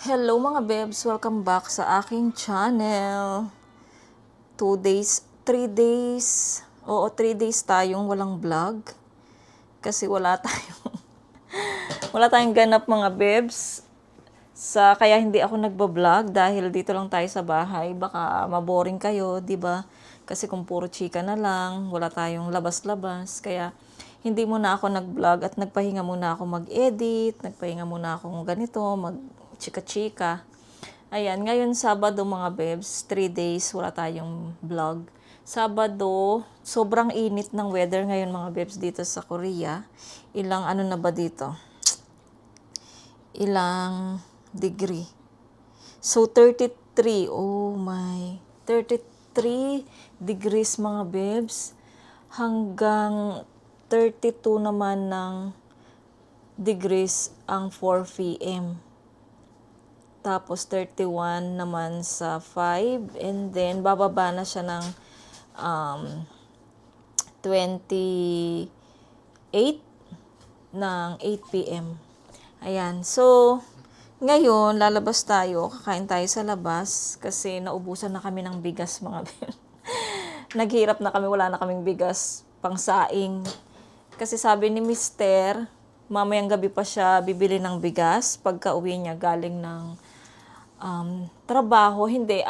Hello mga bebs, welcome back sa aking channel. 3 days, oo 3 days tayong walang vlog. Kasi wala tayong ganap mga bebs. Kaya hindi ako nagbablog dahil dito lang tayo sa bahay. Baka maboring kayo, di ba? Kasi kung puro chika na lang, wala tayong labas-labas. Kaya hindi muna ako nag-vlog at nagpahinga muna ako mag-edit, nagpahinga muna ako ganito, mag-chika-chika. Ayan, ngayon Sabado mga bebs, 3 days wala tayong vlog. Sabado, sobrang init ng weather ngayon mga bebs dito sa Korea. Ilang ano na ba dito? Ilang degree? So 33, oh my, 33 degrees mga bebs. Hanggang 32 naman ng degrees ang 4 p.m. Tapos 31 naman sa 5 and then bababa na siya ng um, 28 ng 8 p.m. Ayan. So, ngayon lalabas tayo, kakain tayo sa labas kasi naubusan na kami ng bigas mga naghirap na kami, wala na kaming bigas pang saing. Kasi sabi ni Mister, mamayang gabi pa siya bibili ng bigas pagka uwi niya galing ng trabaho, hindi,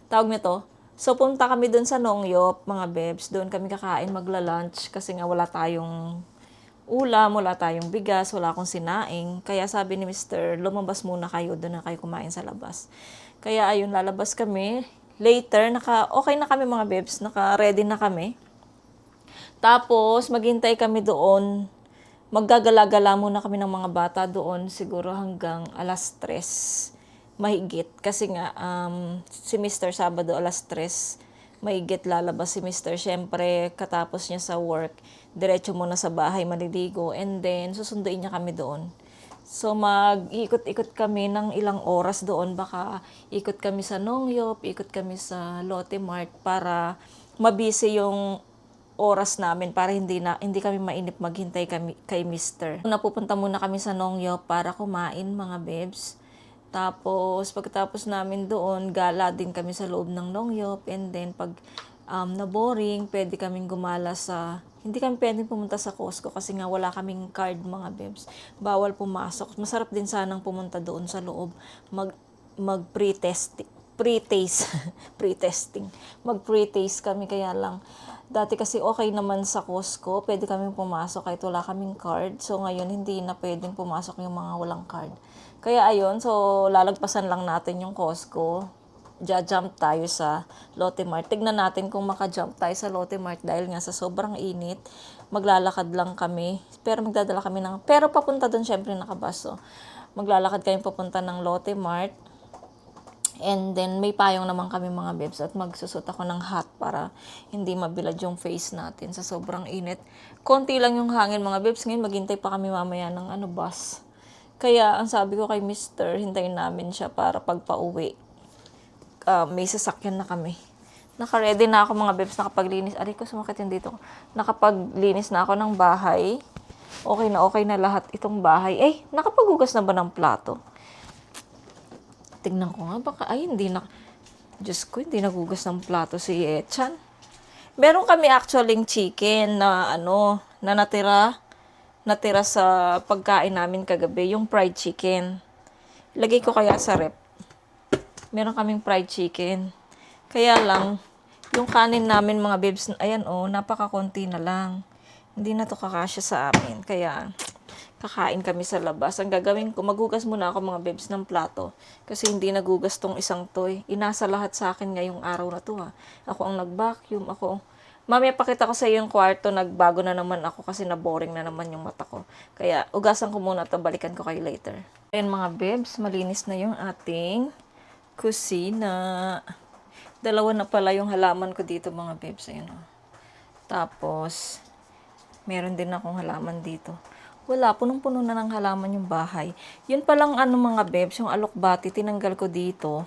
tawag nito. So, punta kami dun sa Nongyop, mga bebs. Doon kami kakain, magla-lunch kasi nga wala tayong ulam, wala tayong bigas, wala akong sinaing. Kaya sabi ni Mister, lumabas muna kayo, doon na kayo kumain sa labas. Kaya ayun, lalabas kami. Later, okay na kami mga bebs, naka-ready na kami. Tapos, maghintay kami doon. Maggagala-gala muna kami ng mga bata doon siguro hanggang alas 3 mahigit. Kasi nga, si Mr. Sabado alas 3 mahigit lalabas si Mr. Siyempre, katapos niya sa work, diretso muna sa bahay maliligo. And then, susunduin niya kami doon. So, mag-ikot-ikot kami ng ilang oras doon. Baka ikot kami sa Nongyop, ikot kami sa Lotte Mart para mabisi yung oras namin para hindi kami mainip maghintay kami kay Mister. Napupunta muna kami sa Nongyop para kumain mga bebs. Tapos pagkatapos namin doon, gala din kami sa loob ng Nongyop and then pag na boring, pwede kaming gumala hindi kami pwedeng pumunta sa Costco kasi nga wala kaming card mga bebs. Bawal pumasok. Masarap din sanang pumunta doon sa loob mag pre-test pre-taste pre-testing. Mag pre-taste kami kaya lang dati kasi okay naman sa Costco, pwede kaming pumasok kahit wala kaming card. So ngayon hindi na pwedeng pumasok yung mga walang card. Kaya ayun, so lalagpasan lang natin yung Costco. Ja-jump tayo sa Lotte Mart. Tignan natin kung maka-jump tayo sa Lotte Mart dahil nga sa sobrang init, maglalakad lang kami. Pero magdadala kami pero papunta doon syempre nakabus. So, maglalakad kami papunta ng Lotte Mart. And then, may payong naman kami mga bebs at magsusot ako ng hat para hindi mabilad yung face natin sa sobrang init. Konti lang yung hangin mga bebs. Ngayon, maghintay pa kami mamaya ng bus. Kaya, ang sabi ko kay Mister, hintayin namin siya para pagpa-uwi. May sasakyan na kami. Naka-ready na ako mga bebs, nakapaglinis. Aray ko, sumakit yun dito. Nakapaglinis na ako ng bahay. Okay na lahat itong bahay. Nakapaghugas na ba ng plato? Tignan ko nga, baka, hindi na, Diyos ko, hindi nagugas ng plato si Echan. Meron kami actually chicken na na natira sa pagkain namin kagabi, yung fried chicken. Lagay ko kaya sa rep. Meron kaming fried chicken. Kaya lang, yung kanin namin mga bebs, ayan napakakonti na lang. Hindi na to kakasya sa amin. Kaya, kakain kami sa labas. Ang gagawin ko, maghugas muna ako mga bebs ng plato. Kasi hindi nagugas tong isang to eh. Inasa lahat sa akin ngayong araw na to ha. Ako ang nag-vacuum, Mamaya pakita ko sa iyo yung kwarto, nagbago na naman ako kasi na-boring na naman yung mata ko. Kaya, ugasan ko muna to, balikan ko kayo later. Ayan mga bebs, malinis na yung ating kusina. Dalawa na pala yung halaman ko dito mga bebs. Ayan o. Tapos, meron din akong halaman dito. Wala, punong-puno na ng halaman yung bahay. Yun palang mga bebs, yung alokbati, tinanggal ko dito.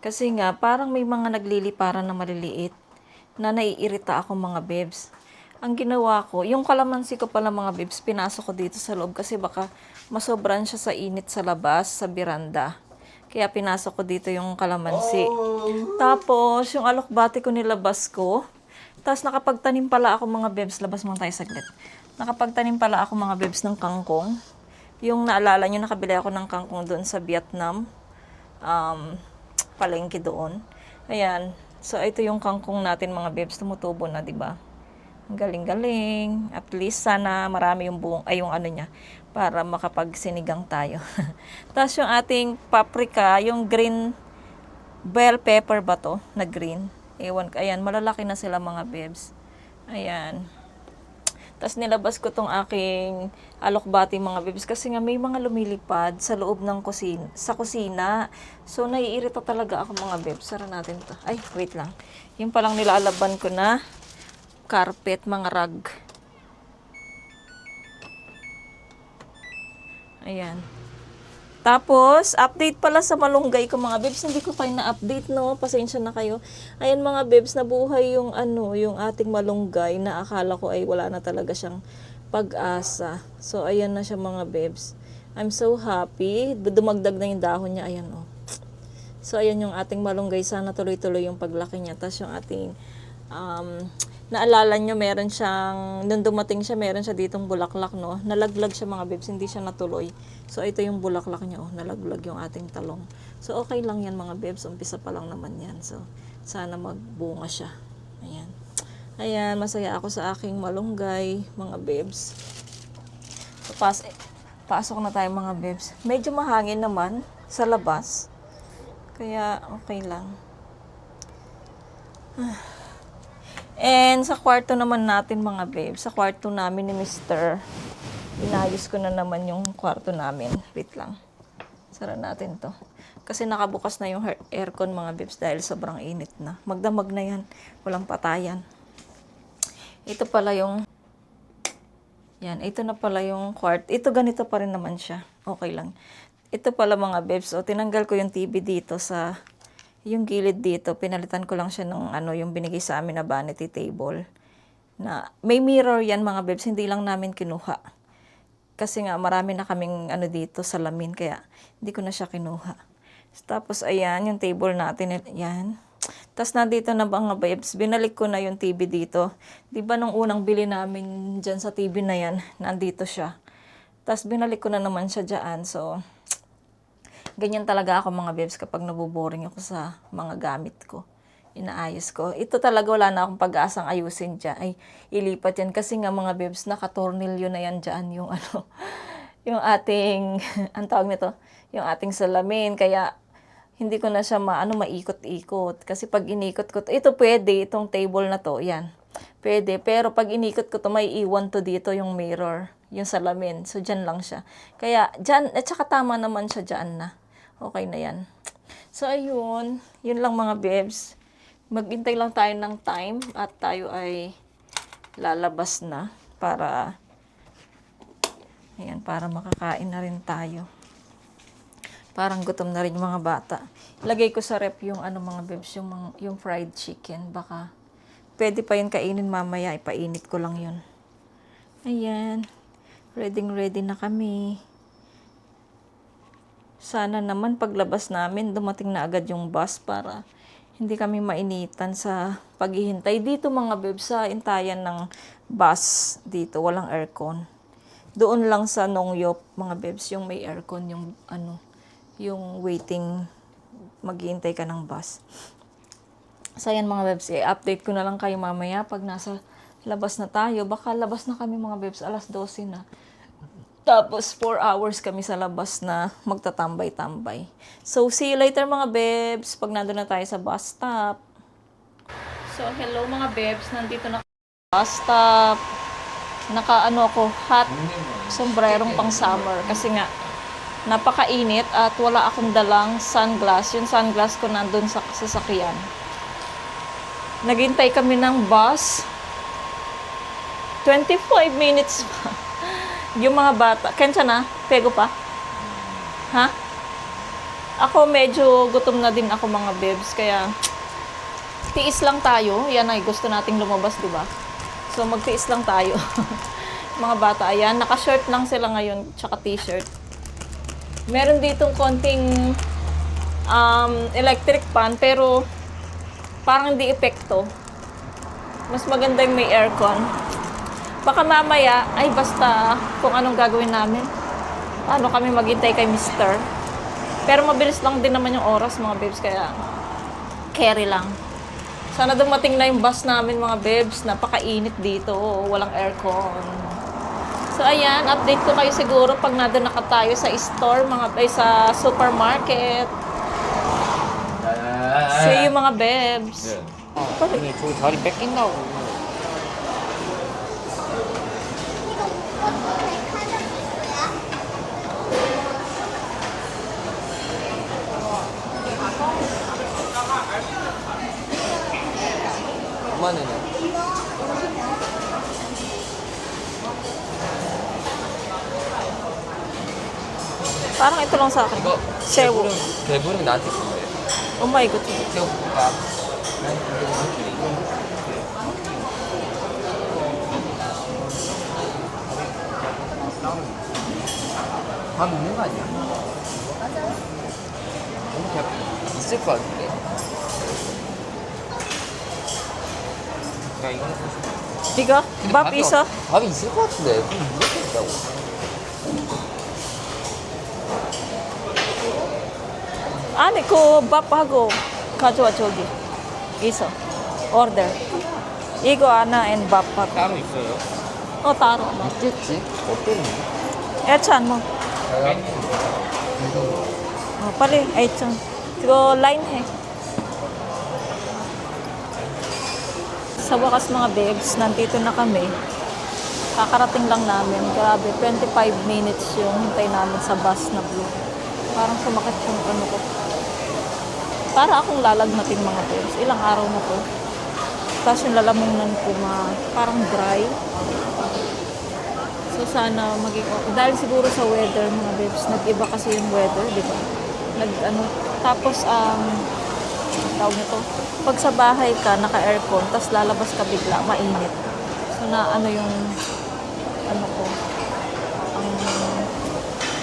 Kasi nga, parang may mga nagliliparan na maliliit na naiirita ako mga bebs. Ang ginawa ko, yung kalamansi ko pala mga bibs, pinasok ko dito sa loob kasi baka masobran siya sa init sa labas, sa biranda. Kaya pinasok ko dito yung kalamansi. Tapos, yung alokbati ko nilabas ko. Tapos nakapagtanim pala ako mga bebs. Labas mo tayo saglit. Nakapagtanim pala ako mga bebs ng kangkong. Yung naalala nyo, nakabili ako ng kangkong doon sa Vietnam. Palengke doon. Ayan. So, ito yung kangkong natin mga bebs. Tumutubo na, di ba? Ang galing-galing. At least sana marami yung buong, ay yung ano niya, para makapagsinigang tayo. Tapos yung ating paprika, yung green bell pepper ba to, na green. Ewan ko. Ayan, malalaki na sila mga bebs. Ayan. Tapos nilabas ko tong aking alokbati mga bebs kasi nga may mga lumilipad sa loob ng kusina, sa kusina. So naiirita talaga ako mga bebs. Sara natin to. Ay, wait lang. Yung palang nilalaban ko na carpet, mga rug. Ayan. Tapos, update pala sa malunggay ko mga bebs. Hindi ko pa na-update, no? Pasensya na kayo. Ayan mga bebs, nabuhay yung ano, yung ating malunggay na akala ko ay wala na talaga siyang pag-asa. So, ayan na siya mga bebs. I'm so happy. Dumagdag na yung dahon niya. Ayan, oh. So, ayan yung ating malunggay. Sana tuloy-tuloy yung paglaki niya. Tapos yung ating, naalala nyo, meron siyang, nung dumating siya, meron siya ditong bulaklak, no? Nalaglag siya mga bebs, hindi siya natuloy. So, ito yung bulaklak niya, oh, nalaglag yung ating talong. So, okay lang yan mga bebs, umpisa pa lang naman yan. So, sana magbunga siya. Ayan. Ayan, masaya ako sa aking malunggay, mga bebs. So, pasok na tayo mga bebs. Medyo mahangin naman sa labas. Kaya, okay lang. And sa kwarto naman natin mga babe, sa kwarto namin ni Mr. Inayos ko na naman yung kwarto namin. Wait lang. Sara natin to. Kasi nakabukas na yung aircon mga babes dahil sobrang init na. Magdamag na yan. Walang patayan. Ito pala yung yan. Ito na pala yung kwarto. Ito ganito pa rin naman siya. Okay lang. Ito pala mga babes. O tinanggal ko yung TV dito sa yung gilid dito. Pinalitan ko lang siya ng ano, yung binigay sa amin na vanity table. Na may mirror yan mga babes. Hindi lang namin kinuha. Kasi nga marami na kaming ano dito salamin kaya hindi ko na siya kinuha. Tapos ayan yung table natin yan. Tapos nandito na mga babes, binalik ko na yung TV dito. 'Di ba nung unang bili namin diyan sa TV na yan, nandito siya. Tapos binalik ko na naman siya diyan. So ganyan talaga ako mga babes kapag naboboring ako sa mga gamit ko. Inaayos ko. Ito talaga wala na akong pag-asang ayusin dyan. Ay, ilipat yan. Kasi nga mga bebs, nakatornilyo na yan dyan yung ano, yung ating, ang tawag nito, yung ating salamin. Kaya, hindi ko na siya maikot-ikot. Kasi pag inikot ko, ito pwede, itong table na to, yan. Pwede. Pero pag inikot ko to, may iwan to dito yung mirror, yung salamin. So, dyan lang siya. Kaya, dyan, at saka tama naman siya dyan na. Okay na yan. So, ayun. Yun lang mga bebs. Maghintay lang tayo ng time at tayo ay lalabas na para ayan, para makakain na rin tayo. Parang gutom na rin yung mga bata. Ilagay ko sa rep yung ano mga bebs, yung fried chicken. Baka pwede pa yun kainin mamaya. Ipainit ko lang yun. Ayan. Ready na kami. Sana naman paglabas namin, dumating na agad yung bus para hindi kami mainitan sa paghihintay. Dito mga bebs, sa intayan ng bus dito, walang aircon. Doon lang sa Nongyop, mga bebs, yung may aircon, yung ano, yung waiting, maghihintay ka ng bus. So yan mga bebs, update ko na lang kayo mamaya pag nasa labas na tayo. Baka labas na kami mga bebs, alas 12 na. Tapos 4 hours kami sa labas na magtatambay-tambay. So see you later mga bebs pag nandun na tayo sa bus stop. So hello mga bebs, nandito na sa bus stop. Naka-ano ako, hot sombrerong pang summer kasi nga napakainit at wala akong dalang sunglass. Yung sunglass ko nandun sa sasakyan. Naghintay kami ng bus. 25 minutes pa. Yung mga bata, kensya na? Pego pa? Ha? Ako medyo gutom na din ako mga bebs, kaya tiis lang tayo. Yan ay gusto nating lumabas, di ba? So, magtiis lang tayo. Mga bata, ayan. Naka-shirt lang sila ngayon, tsaka t-shirt. Meron ditong konting electric fan, pero parang hindi epekto. Mas maganda yung may aircon. Baka mamaya, ay basta kung anong gagawin namin. Paano kami maghintay kay Mister. Pero mabilis lang din naman yung oras, mga babes, kaya carry lang. Sana dumating na yung bus namin, mga babes. Napakainit dito, walang aircon. So ayan, update ko kayo siguro pag nandun na tayo sa store, sa supermarket. See you, mga babes. 근데 저 자리 뺏긴다고. 그만해요. Parang ito lang sa akin. 이거 Sewo. 배부른 나한테 준 거예요. Oh my God. 새우볶음밥. 밥 있는 거 아니야? 너무 배 있을 것 같은데. 야 이거는 사실. Diga, 근데 bab 밥이 isa. 밥이 있을 것 같은데 그럼 이렇게 있다고. Ani ko, bab hago. Kajwa chogi. Isa. Order. Igo ana and bab hago. 따로 있어요? Oh, taro. 있겠지. 어땠니? Echan mo. Oh, pali. Echan. Sigo line he. Sa wakas, mga babes, nandito na kami. Kakarating lang namin. Grabe, 25 minutes yung hintay namin sa bus na blue. Parang sumakit yung ano ko. Para akong lalagnatin, mga babes. Ilang araw na to. Tapos yung lalamunan ko parang dry. So sana maging okay. Dahil siguro sa weather, mga babes. Nag-iba kasi yung weather, di ba? Tapos, tawag nito. Pag sa bahay ka, naka-aircon, tapos lalabas ka bigla, mainit. So na ano yung ko, ang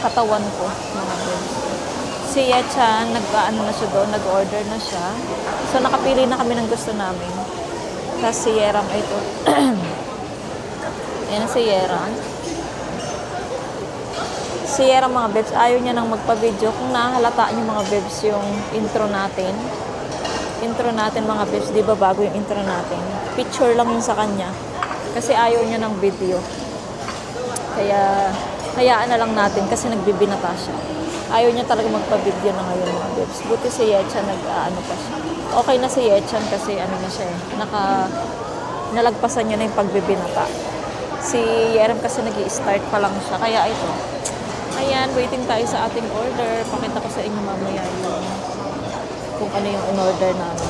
katawan ko, mga babes. Si Yechan, na siya doon, nag-order na siya. So nakapili na kami ng gusto namin. Tapos si Yeram, ito. Ayan si Yeram. Si Yeram, mga babes, ayaw niya nang magpa-video. Kung nahahalata niyo, mga babes, yung intro natin. Intro natin, mga babes, di ba bago yung intro natin? Picture lang yun sa kanya. Kasi ayaw niya ng video. Kaya, hayaan na lang natin kasi nagbibinata siya. Ayaw niya talaga magpa-video na ngayon, mga babes. Buti si Yechan, nag-ano pa siya. Okay na si Yechan kasi ano na siya nalagpasan niya na yung pagbibinata. Si Yeram kasi nag-i-start pa lang siya. Kaya ito. Ayan, waiting tayo sa ating order. Pakita ko sa inyo mamaya yung kung ano yung in-order namin.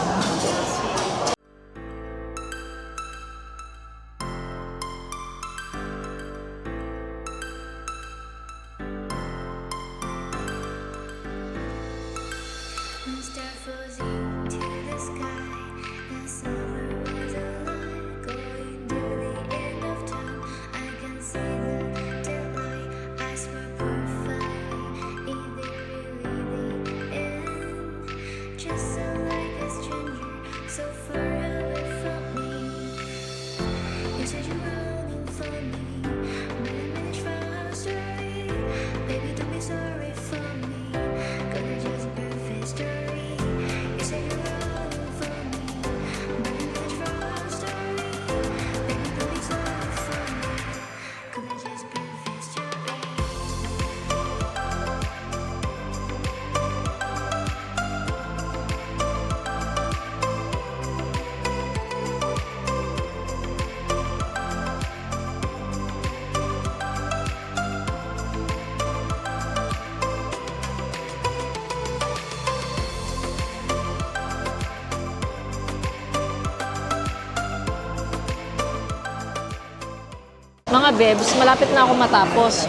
Mga bebs, malapit na ako matapos.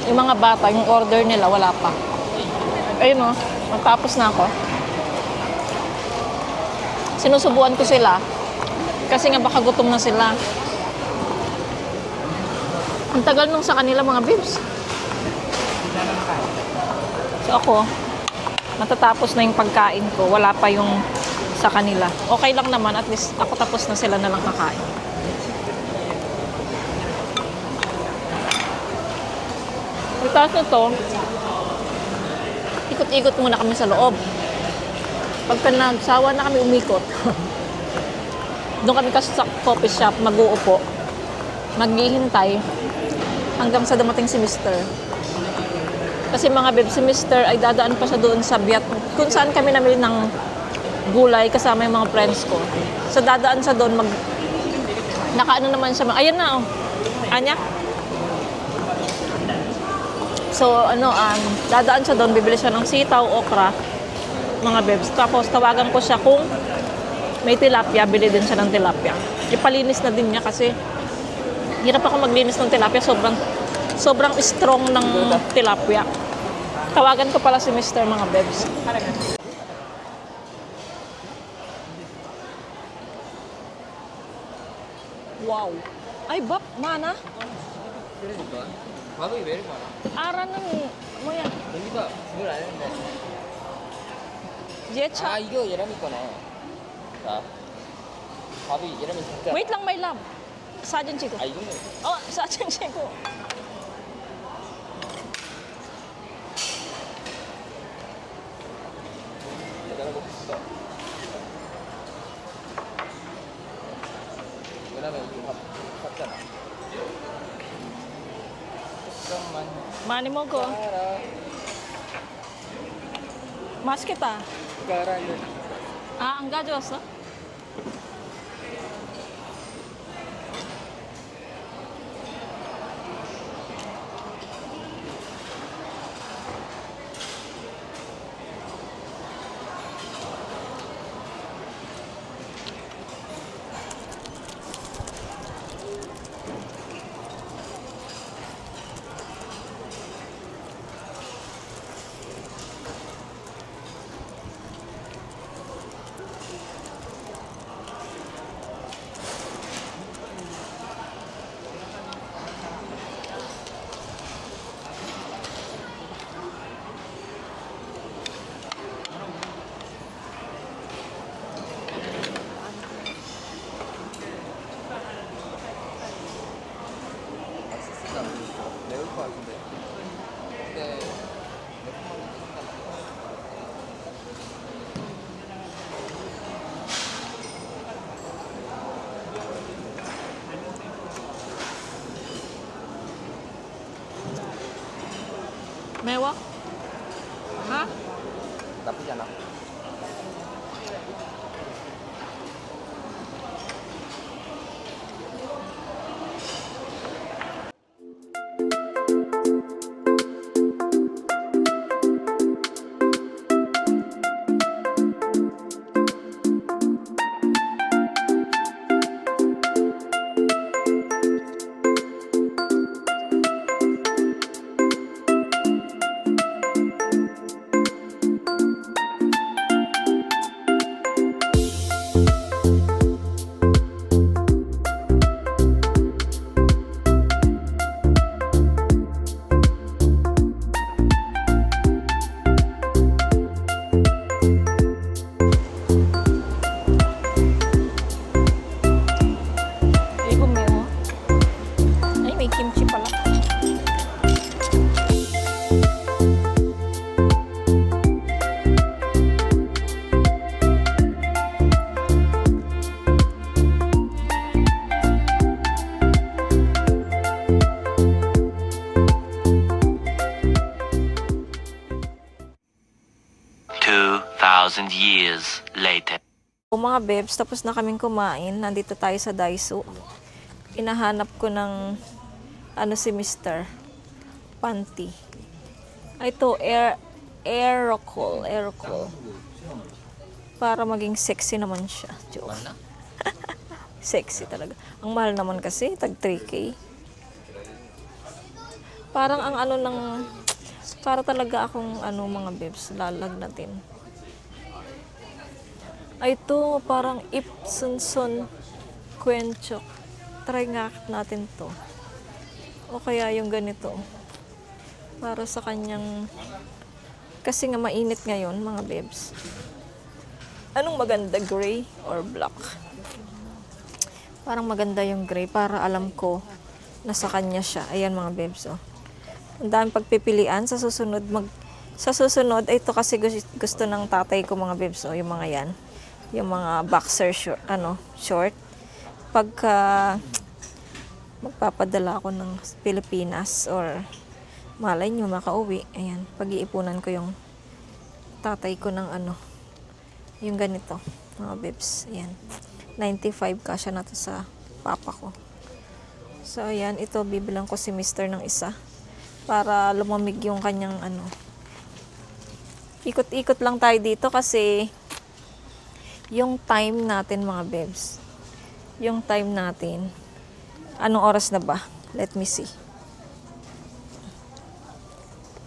Yung mga bata, yung order nila, wala pa. Ayun o, matapos na ako. Sinusubuan ko sila. Kasi nga baka gutom na sila. Ang tagal nung sa kanila mga babes. So ako, matatapos na yung pagkain ko. Wala pa yung sa kanila. Okay lang naman. At least ako tapos na sila na lang kakain. Pagkatapos na to, ikot-ikot muna kami sa loob. Pagka nagsawa na kami umikot, doon kami kasi sa coffee shop, mag-uupo, maghihintay hanggang sa dumating si Mr. Kasi mga babe, si Mr. ay dadaan pa siya doon sa Biat, kung saan kami namili ng gulay kasama yung mga friends ko. So dadaan siya doon, nakaano naman siya, ayan na oh, Anya? So dadaan siya doon, bibili siya ng sitaw, okra, mga bebs. Tapos tawagan ko siya kung may tilapia, bili din siya ng tilapia. Ipalinis na din niya kasi hirap ako maglinis ng tilapia, sobrang strong ng tilapia. Tawagan ko pala si Mr. mga bebs. Wow. Ay, bap, mana? 그러니까 밥이 왜 이렇게 많아? Aranan mo yan. 여기가 그걸 안 했는데. Jecha. 아 이거 예람이 거네. 자, 밥이 예람이 진짜. Wait lang, may love. Sajan Chico. 아 이거는 Oh, Sajan Chico. 내가 먹고 싶어. 왜냐면 이거 밥 샀잖아. 잠깐만. Mani mo ko. 가라. Mas kita. 가라 이거. Ang gajos, no? 매울 것 같은데. 근데 Mewa? Ha? 나쁘지 않아. Igo mewa. Ay, may kimchi pala. Years later. O mga bebs, tapos na kaming kumain. Nandito tayo sa Daiso. Inahanap ko ng si Mr. Panty. Ito, Aerocol. Para maging sexy naman siya. Joke. Sexy talaga. Ang mahal naman kasi, tag 3K. Parang ang para talaga akong mga bebs, lalagnatin. Ay, ito, parang Ipsonson Quenchok. Try nga natin to. O kaya yung ganito. Para sa kanyang... Kasi nga mainit ngayon, mga bebs. Anong maganda, gray or black? Parang maganda yung gray para alam ko na sa kanya siya. Ayan mga bebs, oh. Ang daming pagpipilian sa susunod ito kasi gusto ng tatay ko mga bebs, oh, yung mga yan. Yung mga boxer short. Pagka magpapadala ako ng Pilipinas or malay nyo makauwi, ayan, pag-iipunan ko yung tatay ko ng yung ganito, mga bebs, ayan. 95 kasya na to sa papa ko. So, ayan, ito bibilang ko si Mr. ng isa para lumamig yung kanyang Ikot-ikot lang tayo dito kasi yung time natin, mga bebs. Yung time natin. Anong oras na ba? Let me see.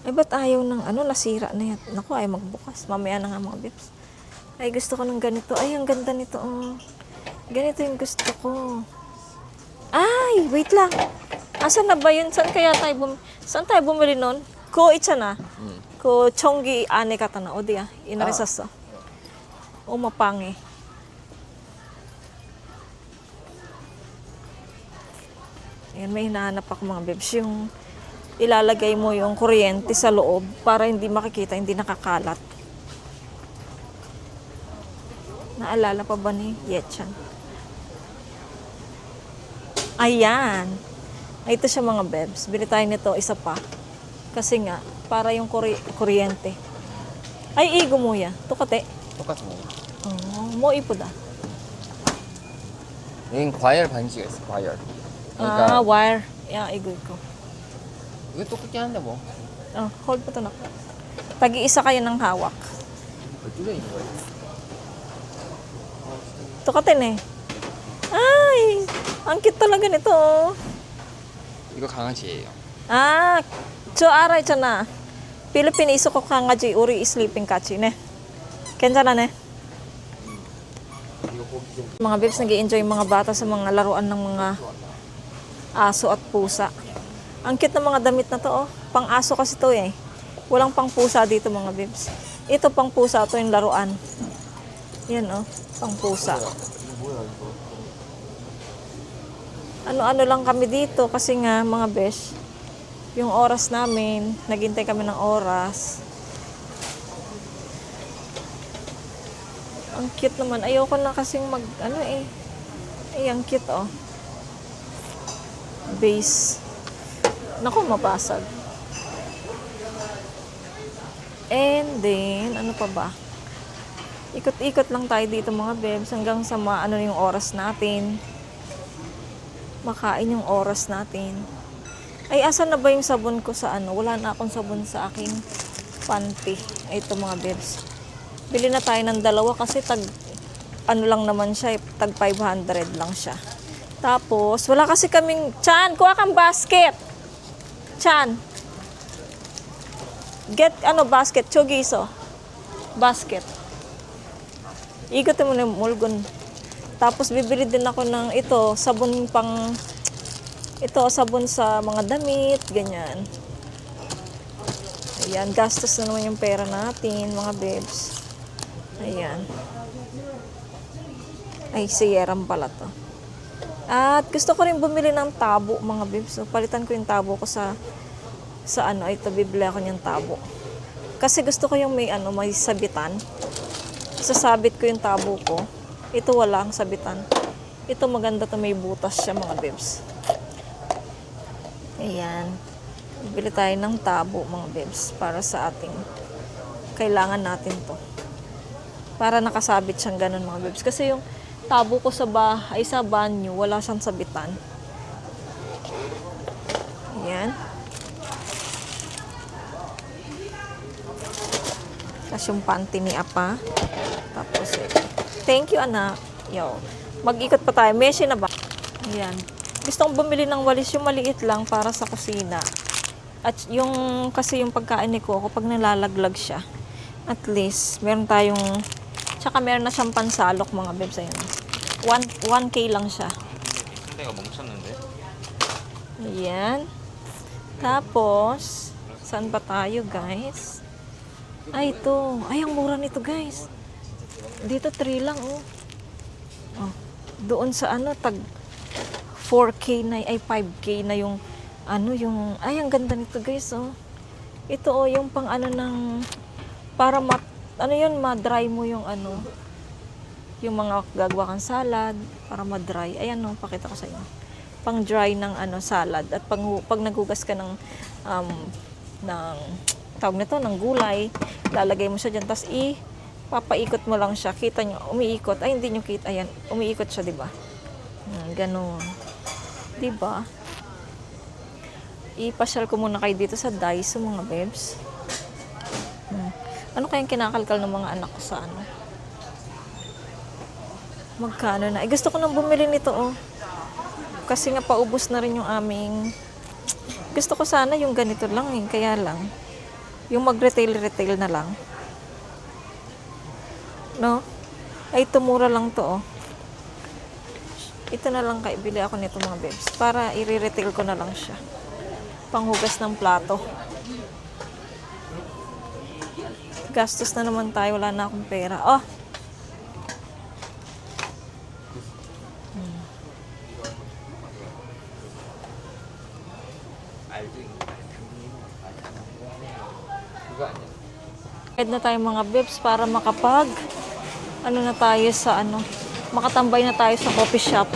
Ay, ba't ayaw ng nasira na yan? Naku, ay magbukas. Mamaya na nga, mga bebs. Ay, gusto ko ng ganito. Ay, ang ganda nito, oh. Ganito yung gusto ko. Ay, wait lang. Asan na ba yun? Saan tayo bumili nun? Ko 있잖아. 그 전기 안에 갖다 놔. 어디야? 이날에 샀어. 어머 빵에. Ayan, may hinahanap ako mga bebs. Yung ilalagay mo yung kuryente sa loob para hindi makikita, hindi nakakalat. Naalala pa ba ni Yetchan? Ayan. Ito siya mga bebs. Bili tayo nito, isa pa. Kasi nga, para yung kuryente. Ay, igo mo ya. Tukate. 똑같은 거. Mo ipuda. 여긴 과열 반지가 있어. 과열. Ah, wire. Yeah, igo ko. 이거 똑같긴 한데 뭐. Hold mo to na. Tagi-isa kayo ng hawak. 뚫려 있는 거야. Tukatin eh. Ay, ang cute talaga nito. 이거 강아지예요. Ah, 저 알아 있잖아. 필리핀 이소코 강아지 우리 sleeping 같이 네. 괜찮아네. Mga bebs, nag-i-enjoy yung mga bata sa mga laruan ng mga aso at pusa. Ang cute ng mga damit na to, oh. Pang aso kasi to eh. Walang pang pusa dito mga bebs. Ito pang pusa, to yung laruan. Yan oh, pang pusa. Ano-ano lang kami dito kasi nga mga besh, yung oras namin, naghintay kami ng oras. Ang cute naman. Ayoko na kasing Ay, ang cute oh. Base. Naku, mabasag. And then, ano pa ba? Ikot-ikot lang tayo dito mga bebs hanggang sa yung oras natin. Makain yung oras natin. Ay, asan na ba yung sabon ko sa Wala na akong sabon sa aking panty. Ay, ito mga bebs. Bili na tayo ng dalawa kasi lang naman siya, tag 500 lang siya. Tapos, wala kasi kaming, Chan, kuha kang basket. Chan. Get, basket, chogiso. Basket. Ikotin mo na yung mulgon. Tapos, bibili din ako ng sabon sabon sa mga damit, ganyan. Ayan, gastos na naman yung pera natin, mga bebs. Ayan. Ay, siyeram pala to. At gusto ko rin bumili ng tabo, mga bebs. So, palitan ko yung tabo ko sa ito, bibili ako niyang tabo. Kasi gusto ko yung may sabitan. Sasabit ko yung tabo ko. Ito wala ang sabitan. Ito maganda to, may butas siya, mga bebs. Ayan. Bibili tayo ng tabo, mga bebs, para sa ating kailangan natin to. Para nakasabit siyang ganun, mga bebs. Kasi yung tabo ko sa banyo, wala siyang sabitan. Ayan. Tapos yung panty ni Apa. Tapos, thank you, anak. Yo. Mag-ikot pa tayo. Meshi na ba? Ayan. Gusto kong bumili ng walis yung maliit lang para sa kusina. At kasi yung pagkain ni Coco, pag nalalaglag siya, at least, meron na siyang pansalok, mga bebs. Ayan. 1K lang siya. 상대가 멈췄는데. Ayan. Tapos, saan ba tayo, guys? Ay, ito. Ay, ang mura nito, guys. Dito, 3 lang, oh. Oh. Doon sa ano, tag 4K na, ay 5K na yung, ano, yung, ay, ang ganda nito, guys, oh. Ito, oh, yung pang ano ng, para ano yun, ma-dry mo yung ano, yung mga gagawa kang salad, para ma-dry. Ayan, oh, pakita ko sa inyo. Pang dry ng ano salad at pag naghugas ka ng tawag nito ng gulay, lalagay mo siya diyan tapos papaikot mo lang siya. Kita nyo, umiikot. Ay, hindi nyo kita. Ayan, umiikot siya, di ba? Ganun. Di ba? Ipasyal ko muna kayo dito sa Daiso, mga bebs. Ano kayang kinakalkal ng mga anak ko sa ano? Magkano na? Gusto ko nang bumili nito, oh. Kasi nga paubos na rin yung aming, gusto ko sana yung ganito lang eh, kaya lang yung mag-retail na lang, no? Ay, tumura lang to, oh. Ito na lang, kaibili ako nito, mga bebs, para i-retail ko na lang siya, panghugas ng plato. Gastos na naman tayo, wala na akong pera. Oh, head na tayo, mga bebs, para ano na tayo sa ano, makatambay na tayo sa coffee shop.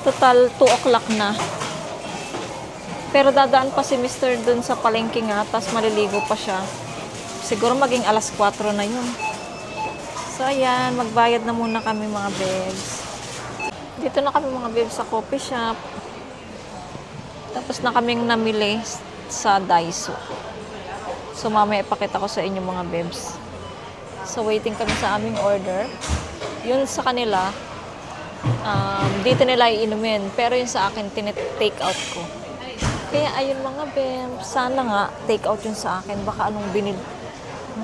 Total 2 o'clock na. Pero dadaan pa si Mr. dun sa palengke nga, tas maliligo pa siya. Siguro maging alas 4 na yun. So ayan, magbayad na muna kami, mga bebs. Dito na kami, mga bebs, sa coffee shop. Tapos na kaming namili sa Daiso. So, mamaya ipakita ko sa inyo, mga bebs. So, waiting kami sa aming order. Yun sa kanila, dito nila iinumin. Pero yun sa akin, take out ko. Kaya, ayun, mga bebs. Sana nga, take out yun sa akin. Baka anong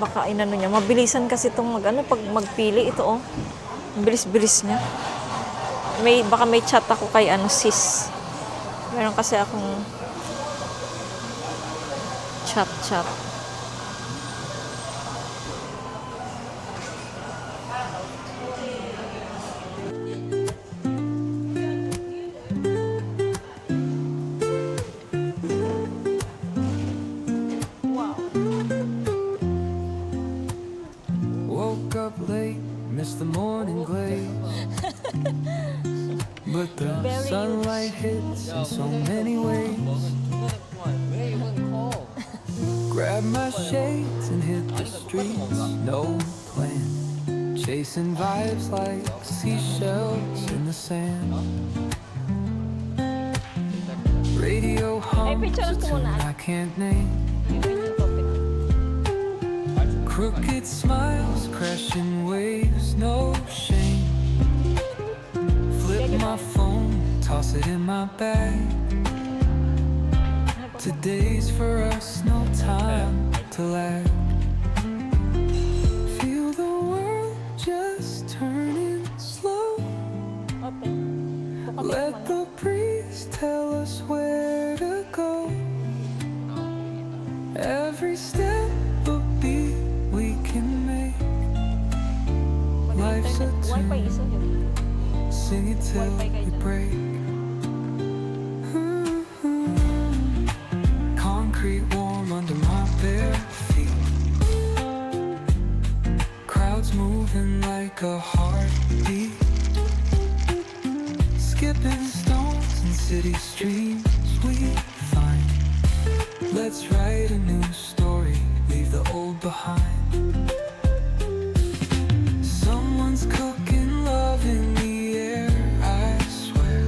baka inano niya. Mabilisan kasi itong pag magpili. Ito, oh. Bilis-bilis niya. Baka may chat ako kay sis. Meron kasi akong chat. Woke up late, missed the morning glaze. But the sunlight hits in so many ways. Grab my shades and hit the streets, no plan. Chasing vibes like seashells in the sand. Radio hums a tune I can't name. Crooked smiles, crashing waves, no shame. Flip my phone, toss it in my bag. Today's for us, no time to lag. Feel the world just turning slow. Let the breeze tell us where to go. Every step a beat we can make. Life's a tune, sing it till we break. Concrete warm under my bare feet. Crowds moving like a heartbeat. Skipping stones in city streets we find. Let's write a new story, leave the old behind. Someone's cooking love in the air, I swear.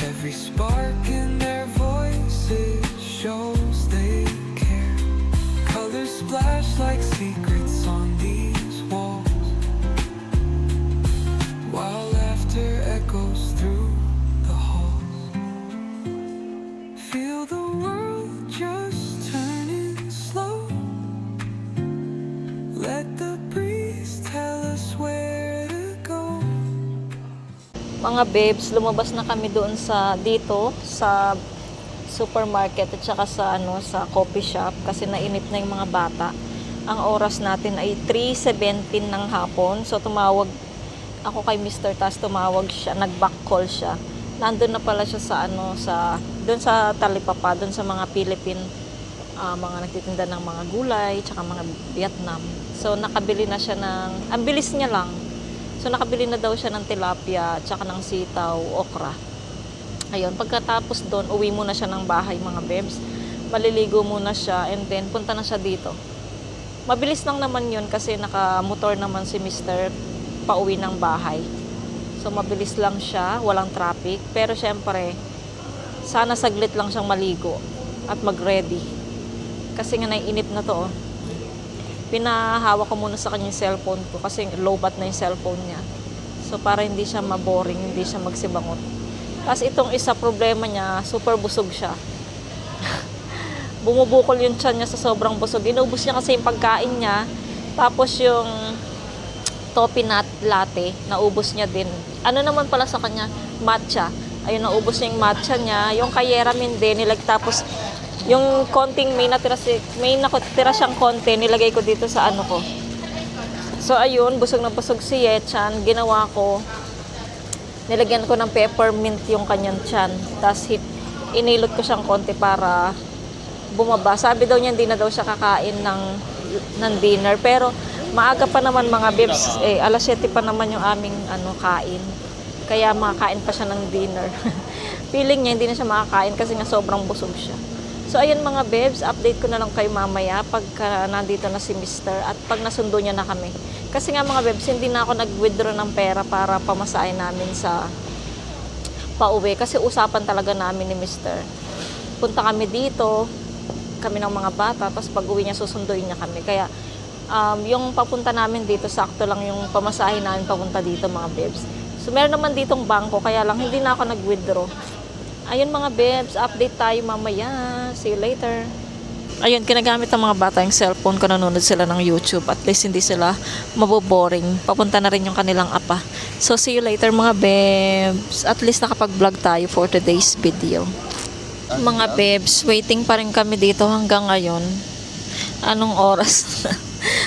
Every spark in their voices shows they care. Colors splash like secrets on these walls, while laughter echoes through the halls. Feel the world just turning slow. Let the breeze tell us where to go. Mga babes, lumabas na kami doon sa supermarket at saka sa sa coffee shop kasi nainip na yung mga bata. Ang oras natin ay 3:17 ng hapon. So tumawag ako kay Mr. Tas, tumawag siya, nag-back call siya. Nandun na pala siya doon sa Talipapa, doon sa mga Philippine mga nagtitinda ng mga gulay, tsaka mga Vietnam. So nakabili na siya ang bilis niya lang. So nakabili na daw siya ng tilapia, tsaka ng sitaw, okra. Ayun, pagkatapos doon, uwi muna siya ng bahay mga bebs. Maliligo muna siya and then punta na siya dito. Mabilis lang naman yun kasi naka-motor naman si Mr. pauwi ng bahay. So mabilis lang siya, walang traffic. Pero syempre, sana saglit lang siyang maligo at mag-ready. Kasi nga naiinip na to. Pinahawak ko muna sa kanya yung cellphone ko kasi low bat na yung cellphone niya. So para hindi siya maboring, hindi siya magsibangot. Tapos itong isa problema niya, super busog siya. Bumubukol yung tiyan niya sa sobrang busog. Inubos niya kasi yung pagkain niya. Tapos yung toffee nut latte, naubos niya din. Ano naman pala sa kanya? Matcha. Ayun, naubos niya yung matcha niya. Yung kayera min din, tapos yung konting may natira siyang konti, nilagay ko dito sa ano ko. So ayun, busog na busog si Yechan. Ginawa ko, nilagyan ko ng peppermint yung kanyang tiyan. Tapos inilot ko siyang konti para bumaba. Sabi daw niya hindi na daw siya kakain ng dinner. Pero maaga pa naman mga bebs. Alas 7 pa naman yung aming kain. Kaya makakain pa siya ng dinner. Feeling niya hindi na siya makakain kasi nga sobrang busog siya. So ayun mga bebs, update ko na lang kayo mamaya pagka nandito na si Mr. at pag nasundo niya na kami. Kasi nga mga bebs, hindi na ako nag-withdraw ng pera para pamasahin namin sa pauwi. Kasi usapan talaga namin ni Mr. Punta kami dito, kami ng mga bata, tapos pag uwi niya susunduin niya kami. Kaya yung papunta namin dito, sakto lang yung pamasahin namin papunta dito mga bebs. So meron naman ditong bangko, kaya lang hindi na ako nag-withdraw. Ayun mga bebs, update tayo mamaya. See you later. Ayun, kinagamit ng mga bata yung cellphone ko, nanonood sila ng YouTube. At least hindi sila maboboring. Papunta na rin yung kanilang apa. So see you later mga bebs. At least nakapag-vlog tayo for today's video. Mga bebs, waiting pa rin kami dito hanggang ngayon. Anong oras?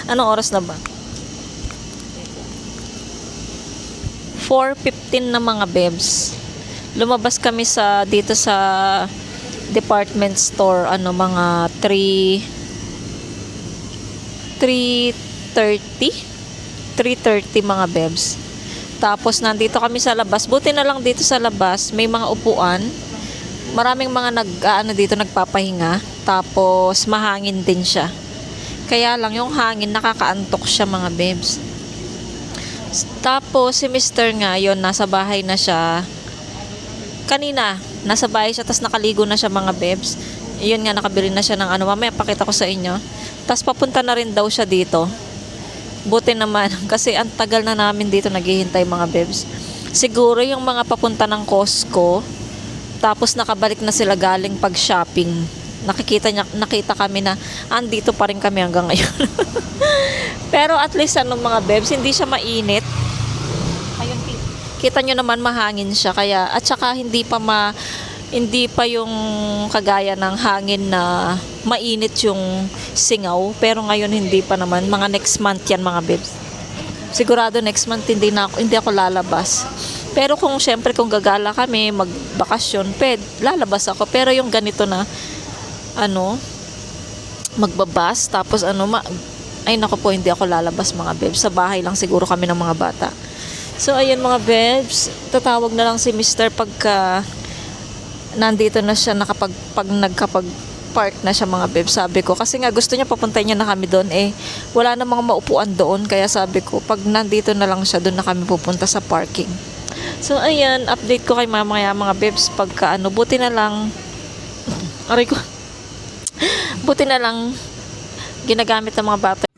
Anong oras na ba? 4:15 na mga bebs. Lumabas kami dito sa department store mga 3:30 mga bebs. Tapos nandito kami sa labas. Buti na lang dito sa labas may mga upuan. Maraming mga dito nagpapahinga. Tapos mahangin din siya. Kaya lang yung hangin nakakaantok siya mga bebs. Tapos si Mr. nga yon nasa bahay na siya. Kanina, nasa bahay siya, tapos nakaligo na siya mga bebs. Yun nga, nakabili na siya ng mamaya pakita ko sa inyo. Tapos papunta na rin daw siya dito. Buti naman, kasi ang tagal na namin dito naghihintay mga bebs. Siguro yung mga papunta ng Costco, tapos nakabalik na sila galing pag-shopping. Nakita kami na andito pa rin kami hanggang ngayon. Pero at least mga bebs, hindi siya mainit. Ayun, kita nyo naman mahangin siya kaya at saka hindi pa yung kagaya ng hangin na mainit yung singaw, pero ngayon hindi pa naman, mga next month yan mga bebs. Sigurado next month hindi ako lalabas. Pero kung gagala kami magbakasyon, lalabas ako, pero yung ganito na magbabas tapos ay naku po, hindi ako lalabas mga bebs. Sa bahay lang siguro kami ng mga bata. So, ayun mga bebs, tatawag na lang si Mr. pagka nandito na siya, nagkapag-park na siya mga bebs. Sabi ko, kasi nga gusto niya papuntahin niya na kami doon. Wala na mga maupuan doon. Kaya sabi ko, pag nandito na lang siya, doon na kami pupunta sa parking. So, ayan, update ko kay mamaya mga bebs. Pagka buti na lang, buti na lang, ginagamit ng mga bata.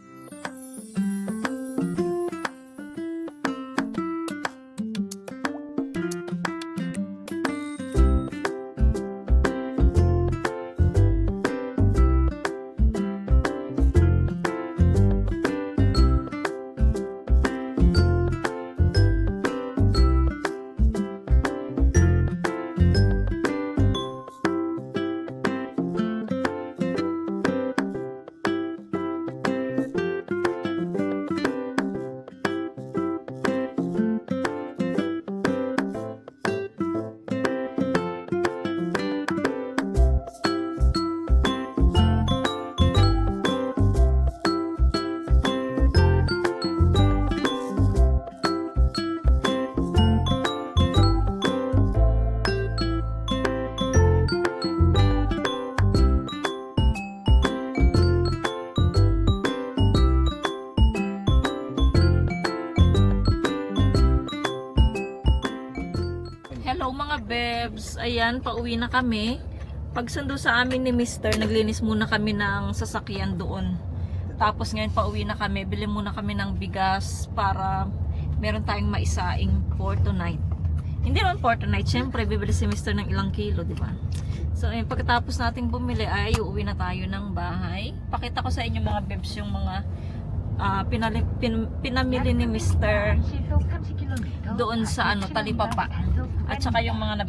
bebs, ayan, pauwi na kami. Pagsundo sa amin ni Mr., naglinis muna kami ng sasakyan doon. Tapos ngayon pauwi na kami, bili muna kami ng bigas para meron tayong maisaing for tonight. Hindi naman for tonight, syempre bibili si Mr. ng ilang kilo, di ba? So ayun, pagkatapos nating bumili ay uuwi na tayo ng bahay. Pakita ko sa inyo mga bebs yung mga pinamili ni Mr. doon sa Talipapa. At saka yung mga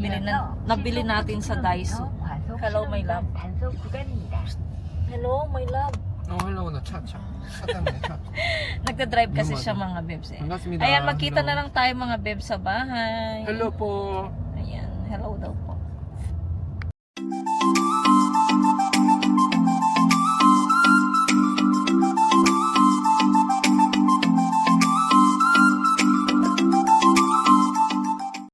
nabili natin sa Daiso. Hello my love. Hello my love. hello na 차 때문에 차. Nagda-drive kasi siya mga bebs eh. 반갑습니다. Ayan, magkita Hello. na lang tayo mga bebs sa bahay. Hello po. Ayan, hello daw po.